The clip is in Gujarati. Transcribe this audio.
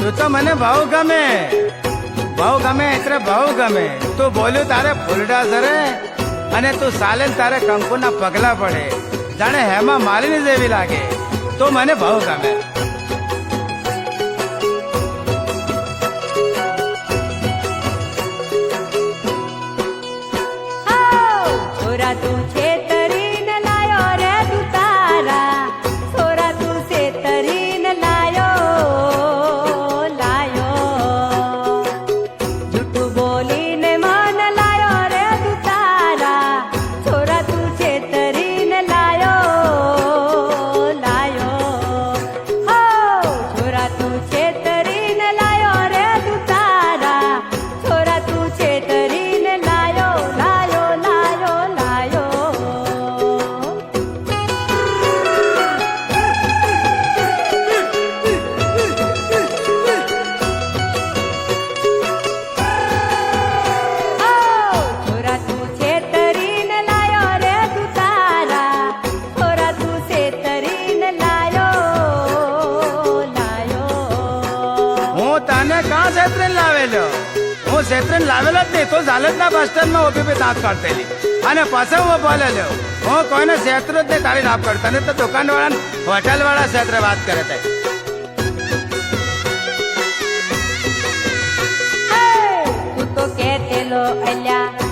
તું તો મને બહુ ગમે એટલે બહુ ગમે. તું બોલ્યું તારે ફૂલડા સરે અને તું ચાલે તારે કંકુના પગલા પડે, જાણે હેમા માલિની જેવી લાગે. તો મને બહુ ગમે. છોરા તું છેતરીને લાયો રે તું તારા, છોરા તું છેતરીને લાયો જૂઠું બોલીને મન લાયો રે તું તારા, છોરા તું છેતરીને લાયો હો છોરા તું છેતરીને લાયો રે તું તારા, છોરા તું છેતરીને લાયો. હું છેતરીને લાવેલો જ નહીં, તો ઝાલજના બસ સ્ટેન્ડમાં ઉભી પે દાંત કાઢતેલી અને પછી હું બોલેલો હું કોઈને છેતરું જ નહીં તારી નાપ કરતા ને. તો દુકાનવાળા હોટલવાળા છેતરે વાત કરે તે. તું તો કેતેલો અલ્યા